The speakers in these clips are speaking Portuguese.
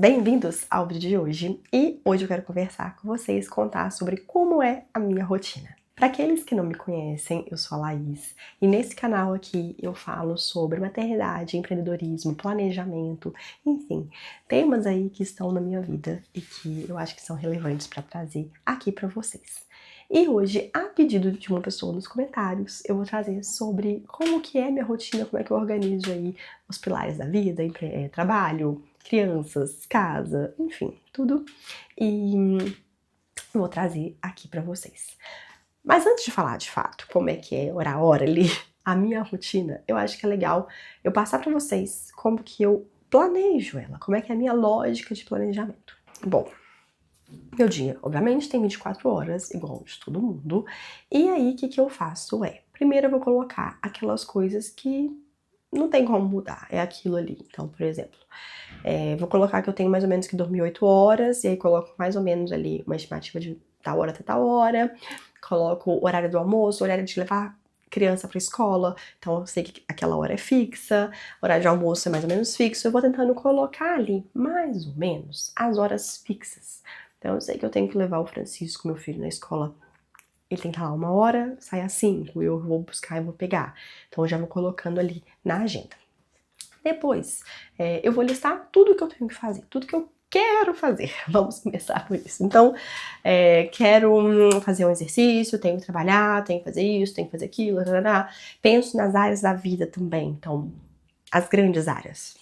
Bem-vindos ao vídeo de hoje e hoje eu quero conversar com vocês, contar sobre como é a minha rotina. Para aqueles que não me conhecem, eu sou a Laís e nesse canal aqui eu falo sobre maternidade, empreendedorismo, planejamento, enfim, temas aí que estão na minha vida e que eu acho que são relevantes para trazer aqui para vocês. E hoje, a pedido de uma pessoa nos comentários, eu vou trazer sobre como que é minha rotina, como é que eu organizo aí os pilares da vida, trabalho, crianças, casa, enfim, tudo. E eu vou trazer aqui pra vocês. Mas antes de falar de fato como é que é hora a hora ali, a minha rotina, eu acho que é legal eu passar pra vocês como que eu planejo ela, como é que é a minha lógica de planejamento. Bom, meu dia, obviamente, tem 24 horas, igual de todo mundo. E aí, o que eu faço é, primeiro eu vou colocar aquelas coisas que não tem como mudar, é aquilo ali. Então, por exemplo, vou colocar que eu tenho mais ou menos que dormir 8 horas, e aí coloco mais ou menos ali uma estimativa de tal hora até tal hora, coloco o horário do almoço, o horário de levar criança pra escola, então eu sei que aquela hora é fixa, o horário de almoço é mais ou menos fixo, eu vou tentando colocar ali, mais ou menos, as horas fixas. Então eu sei que eu tenho que levar o Francisco, meu filho, na escola, ele tem que estar lá 1 hora, sai às 5, eu vou buscar e vou pegar. Então eu já vou colocando ali na agenda. Depois, eu vou listar tudo que eu tenho que fazer, tudo que eu quero fazer. Vamos começar por isso. Então, quero fazer um exercício, tenho que trabalhar, tenho que fazer isso, tenho que fazer aquilo, penso nas áreas da vida também, então, as grandes áreas.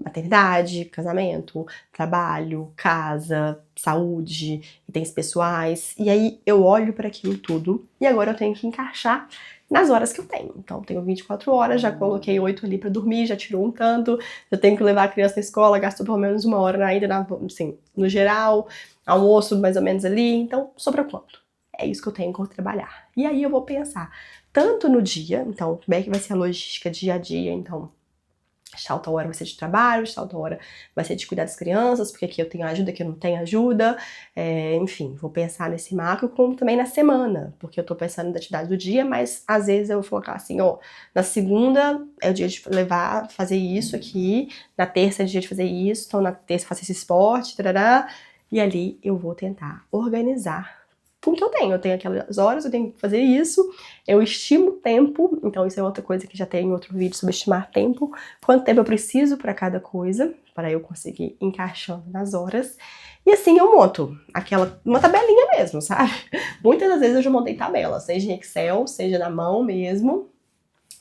Maternidade, casamento, trabalho, casa, saúde, itens pessoais. E aí eu olho para aquilo tudo e agora eu tenho que encaixar nas horas que eu tenho. Então tenho 24 horas, já coloquei 8 ali para dormir, já tirou um tanto, eu tenho que levar a criança na escola, gasto pelo menos 1 hora ainda, assim, no geral, almoço mais ou menos ali, então sobra quanto? É isso que eu tenho que trabalhar. E aí eu vou pensar tanto no dia, então como é que vai ser a logística dia a dia, então tal hora vai ser de trabalho, tal hora vai ser de cuidar das crianças, porque aqui eu tenho ajuda, aqui eu não tenho ajuda, enfim, vou pensar nesse macro, como também na semana, porque eu tô pensando na atividade do dia, mas às vezes eu vou colocar assim, ó, na segunda é o dia de levar, fazer isso aqui, na terça é o dia de fazer isso, então na terça eu faço esse esporte, tarará, e ali eu vou tentar organizar com o que eu tenho aquelas horas, eu tenho que fazer isso, eu estimo tempo, então isso é outra coisa que já tem em outro vídeo sobre estimar tempo, quanto tempo eu preciso para cada coisa, para eu conseguir encaixando nas horas, e assim eu monto uma tabelinha mesmo, sabe? Muitas das vezes eu já montei tabela, seja em Excel, seja na mão mesmo,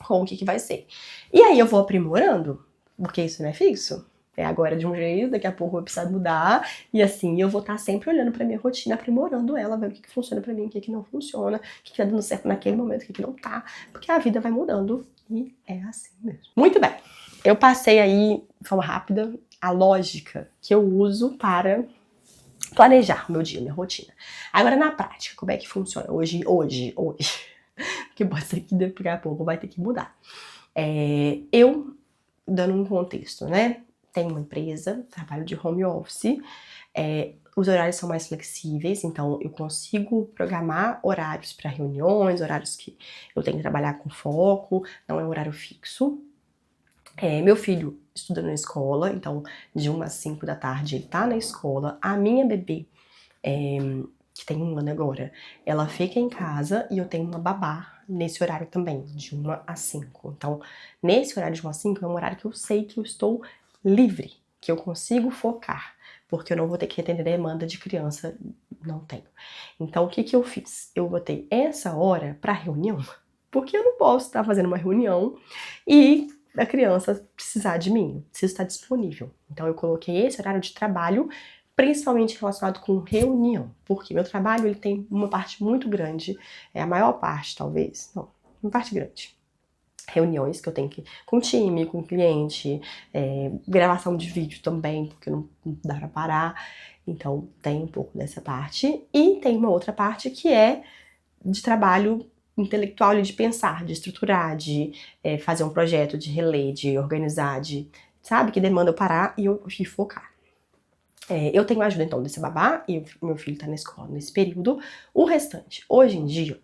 com o que vai ser. E aí eu vou aprimorando, porque isso não é fixo. É agora de um jeito, daqui a pouco eu vou precisar mudar, e assim eu vou estar sempre olhando pra minha rotina, aprimorando ela, vendo o que funciona pra mim, o que não funciona, o que tá dando certo naquele momento, o que não tá, porque a vida vai mudando e é assim mesmo. Muito bem, eu passei aí, de forma rápida, a lógica que eu uso para planejar o meu dia, minha rotina. Agora na prática, como é que funciona hoje, que pode ser que daqui a pouco vai ter que mudar. Eu, dando um contexto, né? Tenho uma empresa, trabalho de home office, os horários são mais flexíveis, então eu consigo programar horários para reuniões, horários que eu tenho que trabalhar com foco, não é um horário fixo. Meu filho estuda na escola, então de 1 às 5 da tarde ele tá na escola. A minha bebê, que tem 1 ano agora, ela fica em casa e eu tenho uma babá nesse horário também, de 1 às 5. Então, nesse horário de 1 às 5 é um horário que eu sei que eu estou livre, que eu consigo focar, porque eu não vou ter que atender demanda de criança, não tenho. Então, o que eu fiz? Eu botei essa hora para reunião, porque eu não posso estar fazendo uma reunião e a criança precisar de mim, preciso estar disponível. Então, eu coloquei esse horário de trabalho principalmente relacionado com reunião, porque meu trabalho ele tem uma parte muito grande, a maior parte talvez, não, uma parte grande. Reuniões que eu tenho que com time, com cliente, gravação de vídeo também, porque não dá pra parar, então tem um pouco dessa parte, e tem uma outra parte que é de trabalho intelectual, de pensar, de estruturar, de fazer um projeto, de reler, de organizar, sabe, que demanda eu parar e eu focar. Eu tenho ajuda então desse babá e meu filho tá na escola nesse período. O restante, hoje em dia,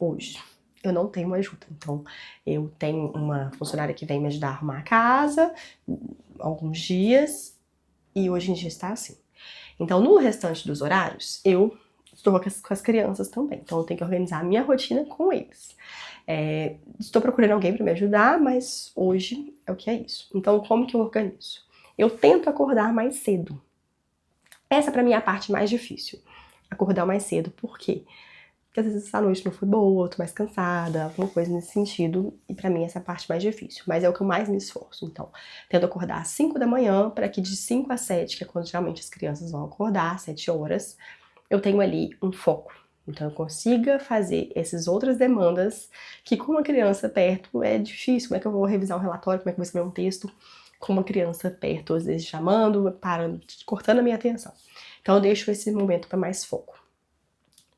eu não tenho ajuda. Então, eu tenho uma funcionária que vem me ajudar a arrumar a casa alguns dias e hoje em dia está assim. Então, no restante dos horários, eu estou com as crianças também. Então, eu tenho que organizar a minha rotina com eles. Estou procurando alguém para me ajudar, mas hoje é o que é isso. Então, como que eu organizo? Eu tento acordar mais cedo. Essa, pra mim, é a parte mais difícil. Acordar mais cedo. Por quê? Porque às vezes a noite não foi boa, eu tô mais cansada, alguma coisa nesse sentido. E pra mim essa é a parte mais difícil. Mas é o que eu mais me esforço. Então, tento acordar às 5 da manhã, para que de 5 às 7, que é quando geralmente as crianças vão acordar, 7 horas, eu tenho ali um foco. Então eu consiga fazer essas outras demandas que com uma criança perto é difícil. Como é que eu vou revisar um relatório, como é que eu vou escrever um texto com uma criança perto, às vezes chamando, parando, cortando a minha atenção. Então eu deixo esse momento para mais foco.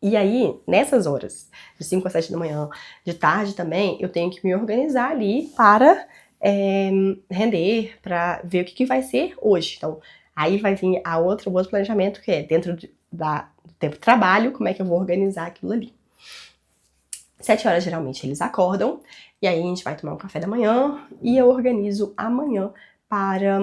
E aí, nessas horas, de 5 às 7 da manhã, de tarde também, eu tenho que me organizar ali para render, para ver o que vai ser hoje. Então, aí vai vir o outro planejamento, que é dentro do tempo de trabalho, como é que eu vou organizar aquilo ali. 7 horas, geralmente, eles acordam, e aí a gente vai tomar um café da manhã, e eu organizo amanhã para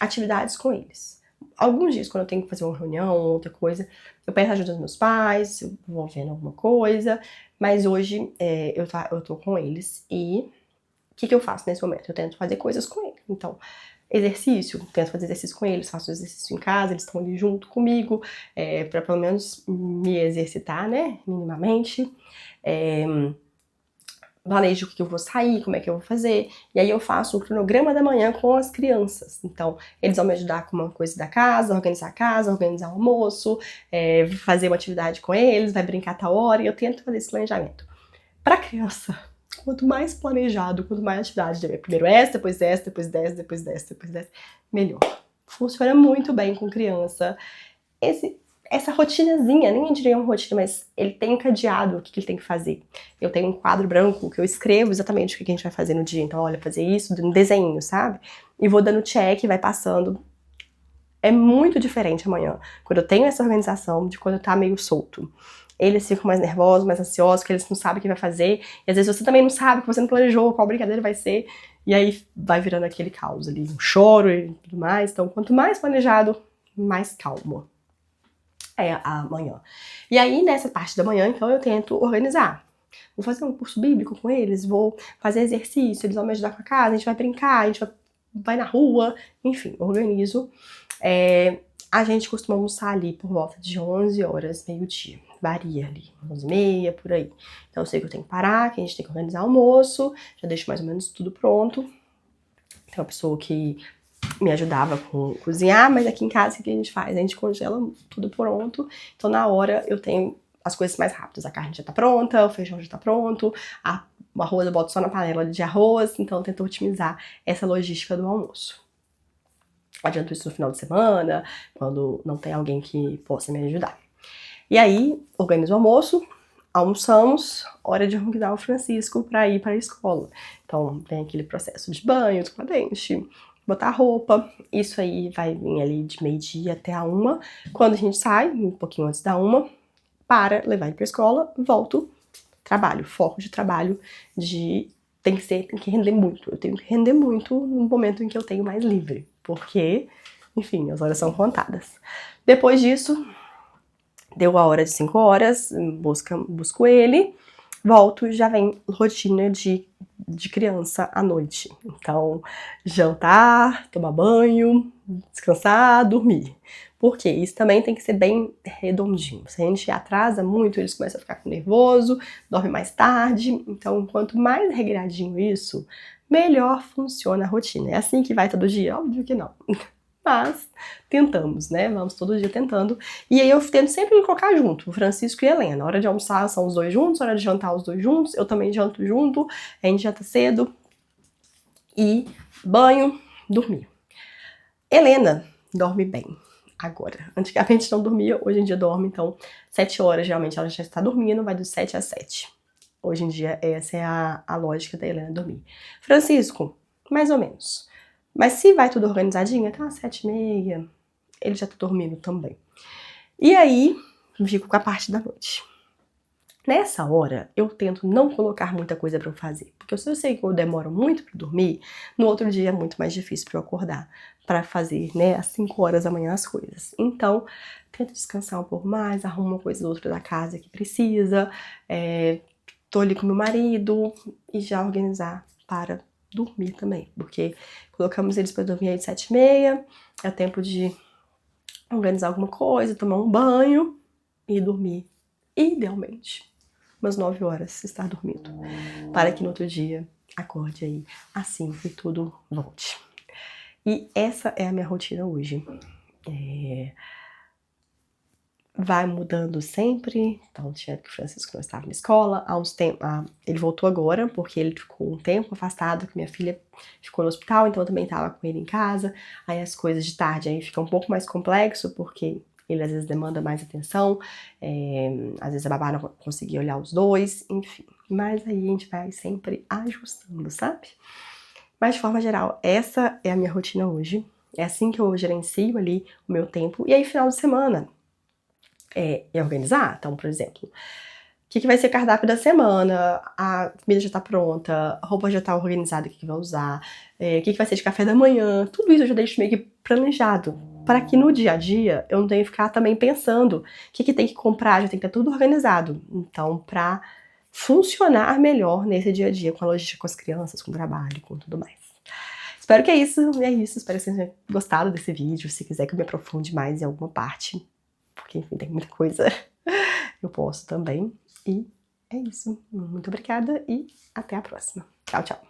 atividades com eles. Alguns dias, quando eu tenho que fazer uma reunião ou outra coisa, eu peço ajuda dos meus pais, eu vou vendo alguma coisa, mas hoje eu tô com eles e o que eu faço nesse momento? Eu tento fazer coisas com eles. Então, exercício, tento fazer exercício com eles, faço exercício em casa, eles estão ali junto comigo, para pelo menos me exercitar, né, minimamente. Planejo o que eu vou sair, como é que eu vou fazer, e aí eu faço o cronograma da manhã com as crianças. Então, eles vão me ajudar com uma coisa da casa, organizar o almoço, fazer uma atividade com eles, vai brincar a tal hora, e eu tento fazer esse planejamento. Para criança, quanto mais planejado, quanto mais atividade, primeiro essa, depois essa, depois dessa, depois dessa, depois dessa, melhor. Funciona muito bem com criança. Essa rotinazinha, nem eu diria uma rotina, mas ele tem encadeado o que ele tem que fazer. Eu tenho um quadro branco que eu escrevo exatamente o que a gente vai fazer no dia. Então, olha, fazer isso, um desenho, sabe? E vou dando check, vai passando. É muito diferente amanhã, quando eu tenho essa organização, de quando tá meio solto. Eles ficam mais nervosos, mais ansiosos, porque eles não sabem o que vai fazer. E às vezes você também não sabe, que você não planejou qual brincadeira vai ser. E aí vai virando aquele caos ali, um choro e tudo mais. Então, quanto mais planejado, mais calmo é amanhã. E aí, nessa parte da manhã, então, eu tento organizar. Vou fazer um curso bíblico com eles, vou fazer exercício, eles vão me ajudar com a casa, a gente vai brincar, a gente vai na rua, enfim, organizo. A gente costuma almoçar ali por volta de 11 horas, meio-dia. Varia ali, 11h30, por aí. Então eu sei que eu tenho que parar, que a gente tem que organizar o almoço, já deixo mais ou menos tudo pronto. Tem uma pessoa que me ajudava com cozinhar, mas aqui em casa o que a gente faz? A gente congela tudo pronto, então na hora eu tenho as coisas mais rápidas. A carne já tá pronta, o feijão já tá pronto, o arroz eu boto só na panela de arroz, então eu tento otimizar essa logística do almoço. Adianto isso no final de semana, quando não tem alguém que possa me ajudar. E aí, organizo o almoço, almoçamos, hora de arrumar o Francisco para ir para a escola. Então, tem aquele processo de banho, escovar dente, botar roupa. Isso aí vai vir ali de meio-dia até a 1. Quando a gente sai, um pouquinho antes da 1, para levar ele para a escola, volto, trabalho, foco de trabalho, tem que render muito. Eu tenho que render muito no momento em que eu tenho mais livre, porque, enfim, as horas são contadas. Depois disso, deu a hora de 5 horas, busco ele, volto, já vem rotina de criança à noite. Então, jantar, tomar banho, descansar, dormir. Porque isso também tem que ser bem redondinho. Se a gente atrasa muito, eles começam a ficar nervoso, dorme mais tarde. Então, quanto mais regradinho isso, melhor funciona a rotina. É assim que vai todo dia? Óbvio que não. Mas tentamos, né? Vamos todo dia tentando. E aí eu tento sempre me colocar junto, o Francisco e a Helena. Na hora de almoçar são os dois juntos, na hora de jantar os dois juntos. Eu também janto junto, a gente janta cedo. E banho, dormir. Helena dorme bem agora. Antigamente não dormia, hoje em dia dorme. Então 7 horas geralmente ela já está dormindo, vai dos 7 às 7. Hoje em dia essa é a lógica da Helena dormir. Francisco, mais ou menos. Mas se vai tudo organizadinho, tá 7h30, ele já tá dormindo também. E aí, fico com a parte da noite. Nessa hora, eu tento não colocar muita coisa pra eu fazer, porque se eu sei que eu demoro muito pra dormir, no outro dia é muito mais difícil pra eu acordar, pra fazer, né, às 5 horas da manhã as coisas. Então, tento descansar um pouco mais, arrumo uma coisa ou outra da casa que precisa, tô ali com meu marido e já organizar para dormir também, porque colocamos eles pra dormir aí de 7h30, é tempo de organizar alguma coisa, tomar um banho e dormir, idealmente umas 9 horas estar dormindo, para que no outro dia acorde aí assim e tudo volte. E essa é a minha rotina hoje. Vai mudando sempre, então tinha que o Francisco não estava na escola, há uns tempos, ele voltou agora, porque ele ficou um tempo afastado, que minha filha ficou no hospital, então eu também estava com ele em casa, aí as coisas de tarde aí fica um pouco mais complexo, porque ele às vezes demanda mais atenção, às vezes a babá não conseguia olhar os dois, enfim. Mas aí a gente vai sempre ajustando, sabe? Mas de forma geral, essa é a minha rotina hoje. É assim que eu gerencio ali o meu tempo. E aí final de semana é organizar. Então, por exemplo, o que vai ser o cardápio da semana, a comida já tá pronta, a roupa já tá organizada, o que vai usar, o que vai ser de café da manhã, tudo isso eu já deixo meio que planejado, para que no dia a dia eu não tenha que ficar também pensando o que tem que comprar, já tem que estar tudo organizado. Então, pra funcionar melhor nesse dia a dia, com a logística, com as crianças, com o trabalho, com tudo mais. Espero que é isso, espero que vocês tenham gostado desse vídeo, se quiser que eu me aprofunde mais em alguma parte, porque enfim, tem muita coisa, eu posso também. E é isso. Muito obrigada e até a próxima. Tchau, tchau.